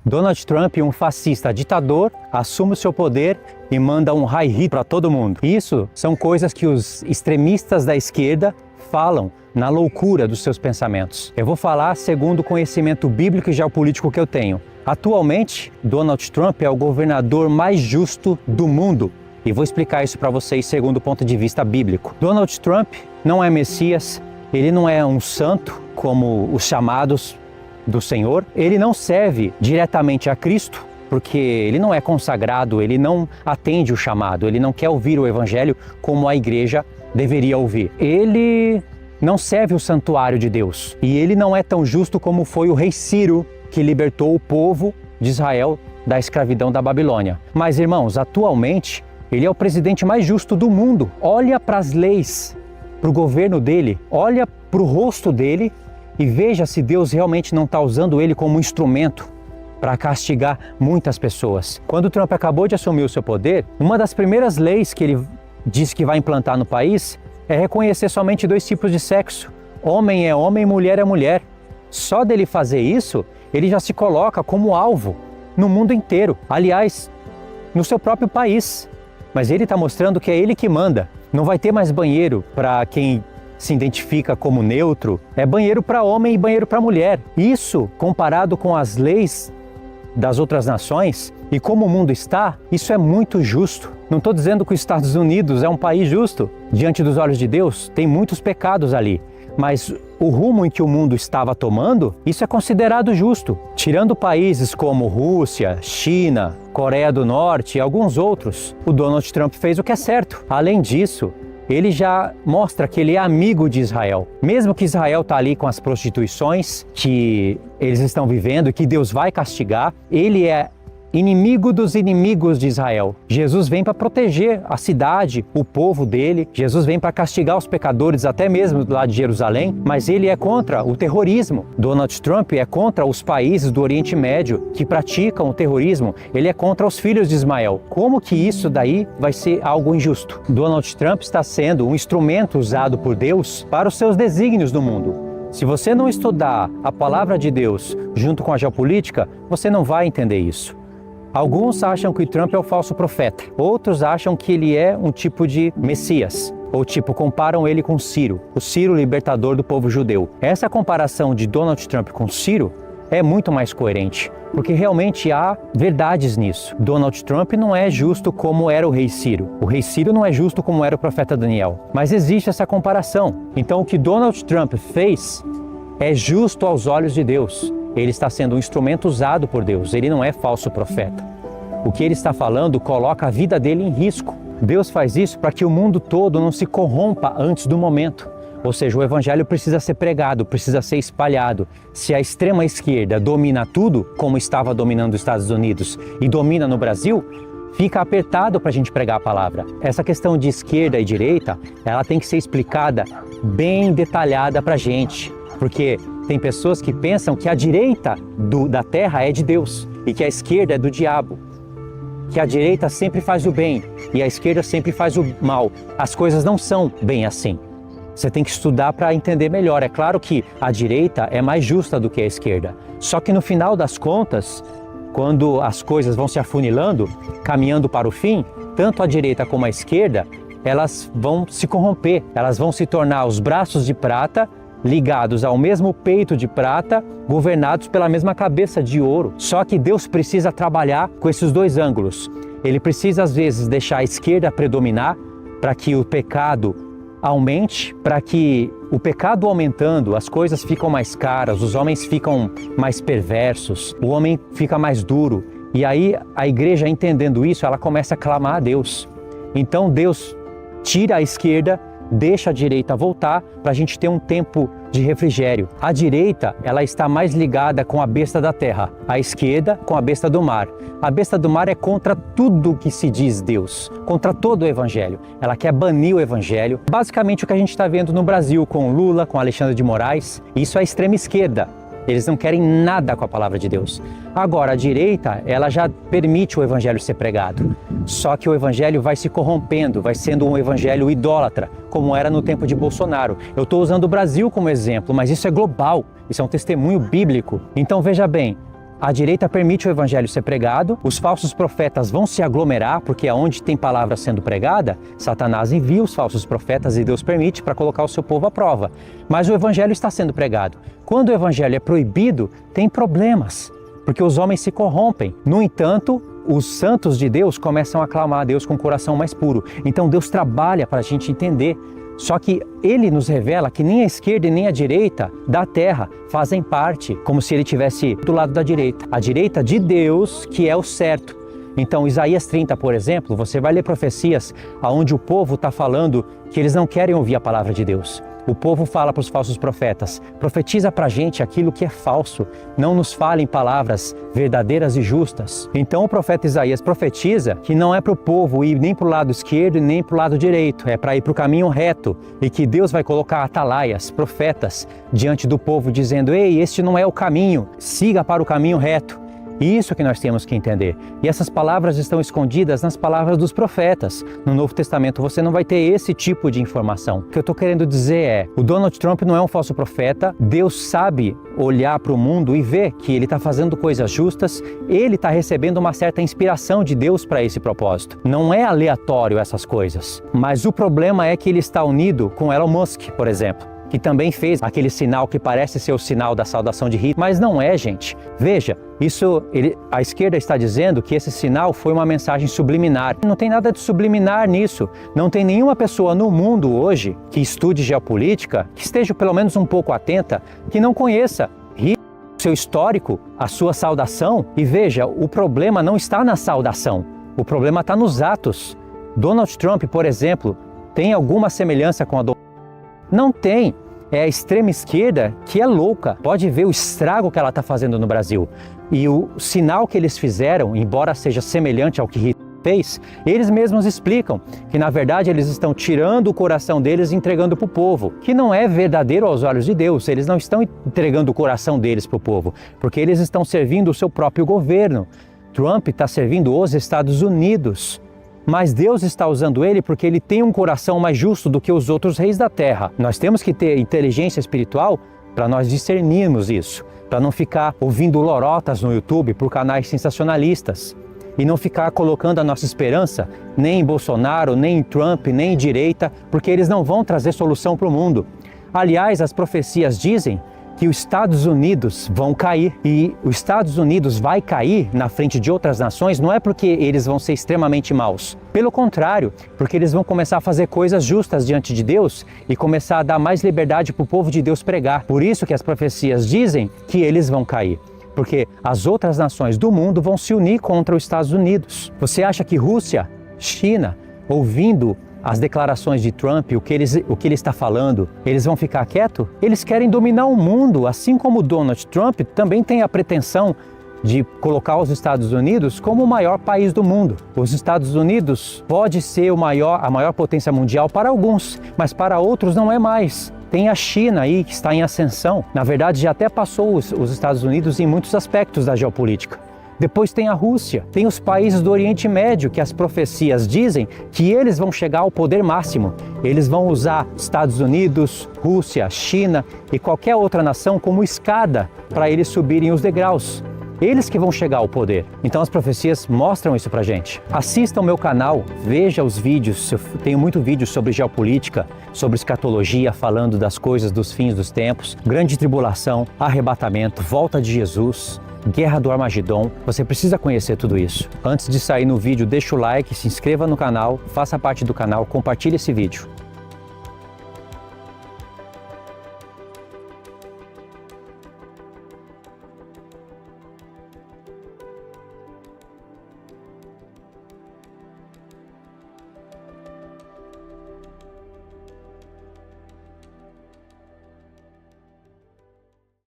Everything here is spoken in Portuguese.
Donald Trump, um fascista ditador, assume o seu poder e manda um high hit para todo mundo. Isso são coisas que os extremistas da esquerda falam na loucura dos seus pensamentos. Eu vou falar segundo o conhecimento bíblico e geopolítico que eu tenho. Atualmente, Donald Trump é o governador mais justo do mundo. E vou explicar isso para vocês segundo o ponto de vista bíblico. Donald Trump não é Messias, ele não é um santo como os chamados do Senhor. Ele não serve diretamente a Cristo, porque ele não é consagrado, ele não atende o chamado, ele não quer ouvir o evangelho como a igreja deveria ouvir. Ele não serve o santuário de Deus e ele não é tão justo como foi o rei Ciro, que libertou o povo de Israel da escravidão da Babilônia. Mas, irmãos, atualmente ele é o presidente mais justo do mundo. Olha para as leis, para o governo dele, olha para o rosto dele e veja se Deus realmente não está usando ele como instrumento para castigar muitas pessoas. Quando Trump acabou de assumir o seu poder, uma das primeiras leis que ele disse que vai implantar no país é reconhecer somente 2 tipos de sexo. Homem é homem, mulher é mulher. Só dele fazer isso, ele já se coloca como alvo no mundo inteiro. Aliás, no seu próprio país. Mas ele está mostrando que é ele que manda. Não vai ter mais banheiro para quem se identifica como neutro. É banheiro para homem e banheiro para mulher. Isso, comparado com as leis das outras nações e como o mundo está, isso é muito justo. Não estou dizendo que os Estados Unidos é um país justo. Diante dos olhos de Deus, tem muitos pecados ali. Mas o rumo em que o mundo estava tomando, isso é considerado justo. Tirando países como Rússia, China, Coreia do Norte e alguns outros, o Donald Trump fez o que é certo. Além disso, ele já mostra que ele é amigo de Israel. Mesmo que Israel está ali com as prostituições que eles estão vivendo e que Deus vai castigar, ele é inimigo dos inimigos de Israel. Jesus vem para proteger a cidade, o povo dele. Jesus vem para castigar os pecadores, até mesmo lá de Jerusalém, mas ele é contra o terrorismo. Donald Trump é contra os países do Oriente Médio que praticam o terrorismo. Ele é contra os filhos de Ismael. Como que isso daí vai ser algo injusto? Donald Trump está sendo um instrumento usado por Deus para os seus desígnios no mundo. Se você não estudar a palavra de Deus junto com a geopolítica, você não vai entender isso. Alguns acham que Trump é o falso profeta, outros acham que ele é um tipo de Messias, ou comparam ele com Ciro, o Ciro libertador do povo judeu. Essa comparação de Donald Trump com Ciro é muito mais coerente, porque realmente há verdades nisso. Donald Trump não é justo como era o rei Ciro. O rei Ciro não é justo como era o profeta Daniel. Mas existe essa comparação. Então o que Donald Trump fez é justo aos olhos de Deus. Ele está sendo um instrumento usado por Deus, ele não é falso profeta. O que ele está falando coloca a vida dele em risco. Deus faz isso para que o mundo todo não se corrompa antes do momento. Ou seja, o evangelho precisa ser pregado, precisa ser espalhado. Se a extrema esquerda domina tudo, como estava dominando os Estados Unidos e domina no Brasil, fica apertado para a gente pregar a palavra. Essa questão de esquerda e direita, ela tem que ser explicada bem detalhada para a gente. Porque tem pessoas que pensam que a direita da terra é de Deus e que a esquerda é do diabo. Que a direita sempre faz o bem e a esquerda sempre faz o mal. As coisas não são bem assim. Você tem que estudar para entender melhor. É claro que a direita é mais justa do que a esquerda. Só que no final das contas, quando as coisas vão se afunilando, caminhando para o fim, tanto a direita como a esquerda, elas vão se corromper. Elas vão se tornar os braços de prata ligados ao mesmo peito de prata, governados pela mesma cabeça de ouro. Só que Deus precisa trabalhar com esses 2 ângulos. Ele precisa, às vezes, deixar a esquerda predominar para que o pecado aumente, para que o pecado aumentando, as coisas ficam mais caras, os homens ficam mais perversos, o homem fica mais duro. E aí a igreja, entendendo isso, ela começa a clamar a Deus. Então Deus tira a esquerda, deixa a direita voltar para a gente ter um tempo de refrigério. A direita, ela está mais ligada com a besta da terra, a esquerda com a besta do mar. A besta do mar é contra tudo que se diz Deus, contra todo o evangelho. Ela quer banir o evangelho. Basicamente o que a gente está vendo no Brasil com Lula, com Alexandre de Moraes, isso é a extrema esquerda. Eles não querem nada com a palavra de Deus. Agora, a direita, ela já permite o evangelho ser pregado. Só que o evangelho vai se corrompendo, vai sendo um evangelho idólatra, como era no tempo de Bolsonaro. Eu estou usando o Brasil como exemplo, mas isso é global. Isso é um testemunho bíblico. Então veja bem, A direita permite o evangelho ser pregado, os falsos profetas vão se aglomerar, porque aonde tem palavra sendo pregada, Satanás envia os falsos profetas e Deus permite para colocar o seu povo à prova. Mas o evangelho está sendo pregado. Quando o evangelho é proibido, tem problemas, porque os homens se corrompem. No entanto, os santos de Deus começam a clamar a Deus com o coração mais puro. Então Deus trabalha para a gente entender. Só que Ele nos revela que nem a esquerda e nem a direita da terra fazem parte, como se Ele estivesse do lado da direita. A direita de Deus, que é o certo. Então, Isaías 30, por exemplo, você vai ler profecias onde o povo está falando que eles não querem ouvir a palavra de Deus. O povo fala para os falsos profetas, profetiza para a gente aquilo que é falso, não nos falem palavras verdadeiras e justas. Então o profeta Isaías profetiza que não é para o povo ir nem para o lado esquerdo e nem para o lado direito, é para ir para o caminho reto e que Deus vai colocar atalaias, profetas, diante do povo dizendo, ei, este não é o caminho, siga para o caminho reto. Isso que nós temos que entender. E essas palavras estão escondidas nas palavras dos profetas. No Novo Testamento você não vai ter esse tipo de informação. O que eu estou querendo dizer é, o Donald Trump não é um falso profeta, Deus sabe olhar para o mundo e ver que ele está fazendo coisas justas, ele está recebendo uma certa inspiração de Deus para esse propósito. Não é aleatório essas coisas, mas o problema é que ele está unido com Elon Musk, por exemplo, que também fez aquele sinal que parece ser o sinal da saudação de Hitler, mas não é, gente. Veja, a esquerda está dizendo que esse sinal foi uma mensagem subliminar. Não tem nada de subliminar nisso. Não tem nenhuma pessoa no mundo hoje que estude geopolítica, que esteja pelo menos um pouco atenta, que não conheça Hitler, seu histórico, a sua saudação. E veja, o problema não está na saudação, o problema está nos atos. Donald Trump, por exemplo, tem alguma semelhança com a Não tem. É a extrema esquerda que é louca. Pode ver o estrago que ela está fazendo no Brasil. E o sinal que eles fizeram, embora seja semelhante ao que Hitler fez, eles mesmos explicam que na verdade eles estão tirando o coração deles e entregando para o povo, que não é verdadeiro aos olhos de Deus. Eles não estão entregando o coração deles para o povo, porque eles estão servindo o seu próprio governo. Trump está servindo os Estados Unidos. Mas Deus está usando ele porque ele tem um coração mais justo do que os outros reis da terra. Nós temos que ter inteligência espiritual para nós discernirmos isso, para não ficar ouvindo lorotas no YouTube por canais sensacionalistas e não ficar colocando a nossa esperança nem em Bolsonaro, nem em Trump, nem em direita, porque eles não vão trazer solução para o mundo. Aliás, as profecias dizem que os Estados Unidos vão cair. E os Estados Unidos vai cair na frente de outras nações não é porque eles vão ser extremamente maus. Pelo contrário, porque eles vão começar a fazer coisas justas diante de Deus e começar a dar mais liberdade para o povo de Deus pregar. Por isso que as profecias dizem que eles vão cair. Porque as outras nações do mundo vão se unir contra os Estados Unidos. Você acha que Rússia, China, ouvindo as declarações de Trump, o que ele está falando, eles vão ficar quietos? Eles querem dominar o mundo, assim como Donald Trump também tem a pretensão de colocar os Estados Unidos como o maior país do mundo. Os Estados Unidos pode ser a maior potência mundial para alguns, mas para outros não é mais. Tem a China aí que está em ascensão. Na verdade, já até passou os Estados Unidos em muitos aspectos da geopolítica. Depois tem a Rússia, tem os países do Oriente Médio, que as profecias dizem que eles vão chegar ao poder máximo. Eles vão usar Estados Unidos, Rússia, China e qualquer outra nação como escada para eles subirem os degraus. Eles que vão chegar ao poder. Então as profecias mostram isso pra gente. Assista ao meu canal, veja os vídeos. Eu tenho muito vídeo sobre geopolítica, sobre escatologia, falando das coisas dos fins dos tempos, grande tribulação, arrebatamento, volta de Jesus, Guerra do Armagedon. Você precisa conhecer tudo isso. Antes de sair no vídeo, deixa o like, se inscreva no canal, faça parte do canal, compartilhe esse vídeo.